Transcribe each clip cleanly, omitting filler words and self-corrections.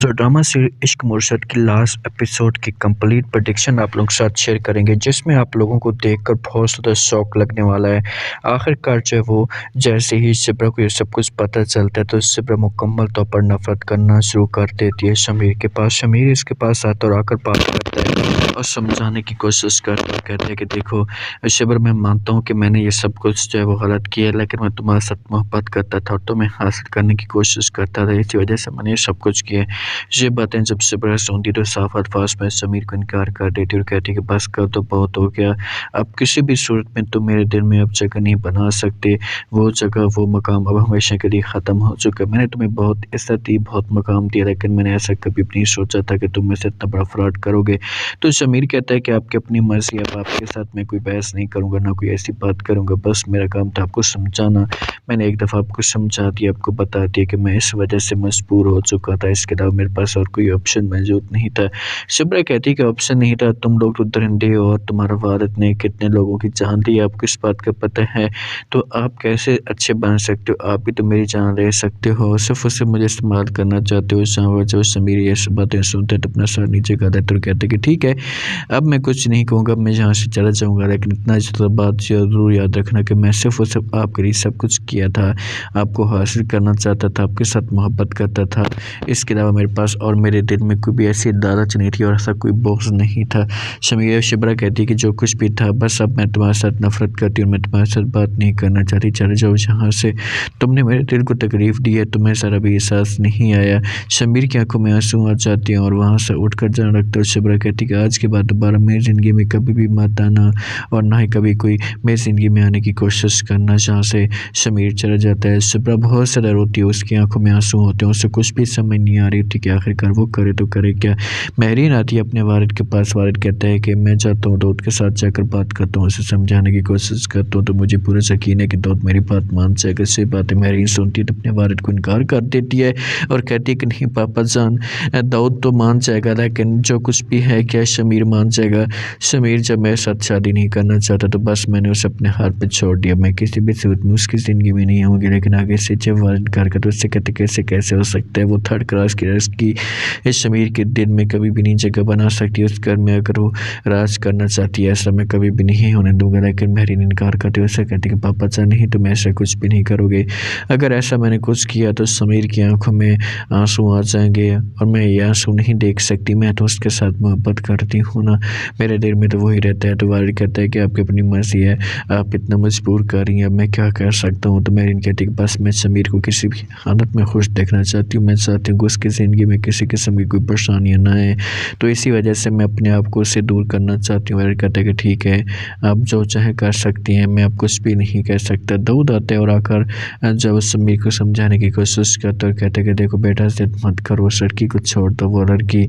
तो drama series इश्क मुर्शद की लास्ट एपिसोड की कंप्लीट प्रेडिक्शन आप लोगों के साथ शेयर करेंगे, जिसमें आप लोगों को देखकर बहुत ज़्यादा शौक लगने वाला है। आखिरकार जो है वो जैसे ही सिब्रा को ये सब कुछ पता चलता है तो सिब्रा मुकम्मल तौर पर नफरत करना शुरू कर देती है शमीर के पास। शमीर इसके पास आता है और आकर बात करता है और समझाने की कोशिश करता है। कहते हैं कि देखो सिब्रा, मैं मानता हूँ कि मैंने ये सब कुछ जो है वो गलत किया है, लेकिन मैं तुम्हारे साथ मोहब्बत करता था और तुम्हें हासिल करने की कोशिश करता था, इसी वजह से मैंने ये सब कुछ किया है। ये बातें जब सिब्रा सुनती तो साफ अल्फाज में समीर को इनकार कर देती और कहती कि बस कर तो बहुत हो गया, अब किसी भी सूरत में तुम मेरे दिल में अब जगह नहीं बना सकते। वो जगह वो मकाम अब हमेशा के लिए ख़त्म हो चुका है। मैंने तुम्हें बहुत इज्जत दी, बहुत मकाम दिया, लेकिन मैंने ऐसा कभी भी नहीं सोचा था कि तुम मेरे से इतना बड़ा फ्रॉड करोगे। तो समीर कहता है कि आपकी अपनी मर्जी, अब आपके साथ मैं कोई बहस नहीं करूँगा, ना कोई ऐसी बात करूँगा, बस मेरा काम था आपको समझाना। मैंने एक दफ़ा आपको समझा दिया, आपको बता दिया कि मैं इस वजह से मजबूर हो चुका था, इसके अलावा मेरे पास और कोई ऑप्शन मौजूद नहीं था। सिब्रा कहती कि ऑप्शन नहीं था, तुम लोग तो दरिंदे हो और तुम्हारा वालिद ने कितने लोगों की जान ली, आपको इस बात का पता है, तो आप कैसे अच्छे बन सकते हो, आप भी तो मेरी जान ले सकते हो, सिर्फ और सिर्फ मुझे इस्तेमाल करना चाहते हो। जब समीर ये सब बातें सुनते तो अपना सर नीचे कर देते और कहते कि ठीक है, अब मैं कुछ नहीं कहूँगा, मैं यहाँ से चला जाऊँगा, लेकिन इतना बात ज़रूर याद रखना कि मैं सिर्फ और सिर्फ आपके लिए सब कुछ किया था, आपको हासिल करना चाहता था, आपके साथ मोहब्बत करता था, इसके अलावा मेरे पास और मेरे दिल में कोई भी ऐसी लालच नहीं थी और ऐसा कोई बोझ नहीं था। शिब्रा कहती कि जो कुछ भी था, बस अब मैं तुम्हारे साथ नफरत करती हूँ, मैं तुम्हारे साथ बात नहीं करना चाहती, चले जाओ यहाँ से, तुमने मेरे दिल को तकलीफ़ दी है, तुम्हें ज़रा भी एहसास नहीं आया। शमीर की आंखों में आंसू आ जाते हैं और वहाँ से उठकर जाने लगता है। शिब्रा कहती कि आज के बाद दोबारा मेरी ज़िंदगी में कभी भी मत आना और ना ही कभी कोई मेरी ज़िंदगी में आने की कोशिश करना। जहाँ से शमीर चला जाता है, शिब्रा बहुत ज़्यादा रोती है, उसकी आंखों में आंसू होते हैं, उसे कुछ भी समझ नहीं आ रही थी कि आखिरकार वो करे तो करे क्या। महरीन आती है अपने वालिद के पास, वालिद कहता है कि मैं जाता हूँ दाऊद के साथ जाकर बात करता हूँ, उसे समझाने की कोशिश करता हूँ, तो मुझे पूरा यकीन है कि दाऊद मेरी बात मान जाएगा। इससे बातें महरीन सुनती है तो अपने वालिद को इनकार कर देती है और कहती है कि नहीं पापा जान, दाऊद तो मान जाएगा, लेकिन जो कुछ भी है क्या शमीर मान जाएगा। शमीर जब मेरे साथ शादी नहीं करना चाहता तो बस मैंने उसे अपने हाथ पे छोड़ दिया, मैं किसी भी सूरत में उसकी ज़िंदगी में नहीं आऊँगी। लेकिन आगे से जब वालिद इनकार करता तो उससे कहते कैसे हो सकता है, वो थर्ड क्लास की रस की इस शमीर के दिल में कभी भी नहीं जगह बना सकती, उस घर में अगर वो राज करना चाहती है, ऐसा मैं कभी भी नहीं होने दूंगा। लेकिन महरीन इनकार करते उससे कहती कि पापा जान नहीं, तुम ऐसा कुछ भी नहीं करोगे, अगर ऐसा मैंने कुछ किया तो शमीर की आंखों में आंसू आ जाएंगे और मैं ये आंसू नहीं देख सकती, मैं तो उसके साथ मोहब्बत करती हूँ ना, मेरे दिल में तो वही रहता है। तो वालिद कहता है कि आपकी अपनी मर्जी है, आप इतना मजबूर कर रही हैं, अब मैं क्या कर सकता हूँ। तो महरीन कहती कि बस मैं शमीर को किसी भी हालत में खुश देखना चाहती हूँ, मैं चाहती हूँ कि उसकी ज़िंदगी में किसी किस्म की कोई परेशानियाँ ना आए, तो इसी वजह से मैं अपने आप को उससे दूर करना चाहती हूँ। वालिद कहता है कि ठीक है, आप जो चाहे कर सकती हैं, मैं आप कुछ भी नहीं कह सकता। दाऊद आता है और आकर जब शमीर को समझाने की कोशिश करता है और कहता है कि देखो बेटा, जिद मत करो, उस लड़की को छोड़ दो, वो लड़की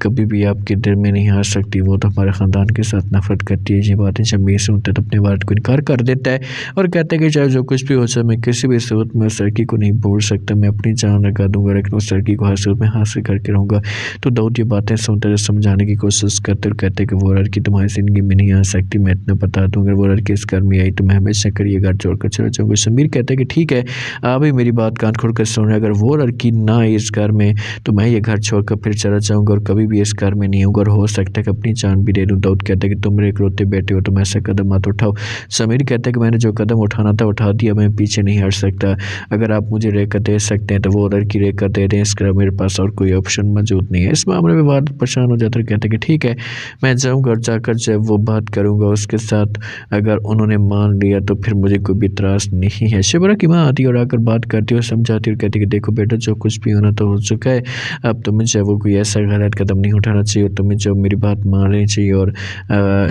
कभी भी आपके दिल में नहीं आ सकती, वो तो हमारे ख़ानदान के साथ नफरत करती है। ये बातें शमीर सुनता है तो अपने वालिद को इनकार कर देता है और कहता है कि चाहे जो कुछ भी हो जाए, मैं किसी भी सूरत में उस लड़की को नहीं भूल सकता, मैं अपनी जान लगा दूंगा, लेकिन उस लड़की को हर सूरत में हासिल करके रहूँगा। तो दाऊद ये बातें सुनते हुए समझाने की कोशिश करते और कहते कि वो लड़की तुम्हारी ज़िंदगी में नहीं आ सकती, मैं इतना बता दूँ, अगर वो लड़की इस घर में आई तो मैं हमेशा कर ये घर छोड़कर चला जाऊँगा। शमीर कहता है कि ठीक है, आप भी मेरी बात कान खोल कर सुन, अगर वो लड़की ना आई इस घर में तो मैं ये घर छोड़कर फिर चला जाऊँगा और कभी भी इस घर में नहीं आऊँगा और हो सकता है कि अपनी जान भी दे दूँ। दाऊद कहता है कि तुम मेरे इकलौते बेटे हो, तुम ऐसा कदम मत उठाओ। शमीर कहता है कि मैंने जो कदम उठाना था उठा दिया, मैं पीछे नहीं हट सकता, अगर आप मुझे रेखा दे सकते हैं तो वो लड़की रेखा दे दें, इसके मेरे पास और कोई ऑप्शन मौजूद नहीं है। इस मामले में वालिद परेशान हो जाता है, कहते हैं कि ठीक है, मैं जाऊँगा और जाकर जब वो बात करूँगा उसके साथ, अगर उन्होंने मान लिया तो फिर मुझे कोई भी इतराज़ नहीं है। शिब्रा की माँ आती है और आकर बात करती है और समझाती है और कहती है कि देखो बेटा, जो कुछ भी होना तो हो चुका है, अब तुम्हें जो वो कोई ऐसा गलत कदम नहीं उठाना चाहिए, तुम्हें जो मेरी बात मान लेनी चाहिए और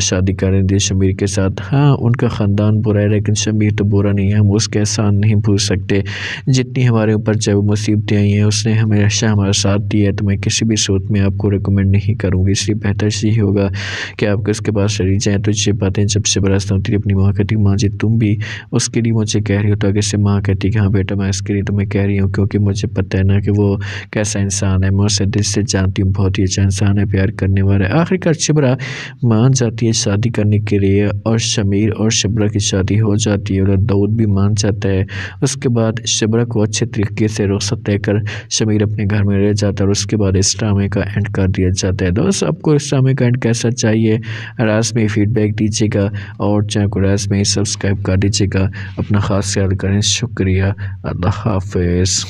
शादी करने दी शमीर के साथ। हाँ, उनका ख़ानदान बुरा है, लेकिन शमीर तो बुरा नहीं है, हम उसके एहसान नहीं भूल सकते, जितनी हमारे ऊपर जब मुसीबतें आई हैं उसने हमेशा हमारा साथ दिया है, तो मैं किसी भी सूरत में आपको रिकमेंड नहीं करूँगी, इसलिए बेहतर यही होगा कि आप उसके पास चली जाएँ। तो ये बातें जब शिब्रा सुनती है अपनी माँ कहती माँ जी तुम भी उसके लिए मुझे कह रही हो, तो आगे से माँ कहती कि हाँ बेटा, मैं इसके लिए तुम्हें कह रही हूँ क्योंकि मुझे पता है ना कि वो कैसा इंसान है, मैं उसे दिल से जानती हूँ, बहुत ही अच्छा इंसान है, प्यार करने वाला है। आखिरकार शिब्रा मान जाती है शादी करने के लिए और शमीर और शिब्रा की शादी हो जाती है और दाऊद भी मान जाता है। उसके बाद शिब्रा को अच्छे तरीके से रुखसत देकर शमीर अपने घर में میں رہ جاتا ہے اور اس کے بعد اس ڈرامے کا اینڈ کر دیا جاتا ہے۔ دوست آپ کو اس ڈرامے کا اینڈ کیسا چاہیے راسمی فیڈ بیک دیجیے گا اور چینل کو راسمی سبسکرائب کر دیجیے گا۔ اپنا خاص خیال کریں، شکریہ، اللہ حافظ۔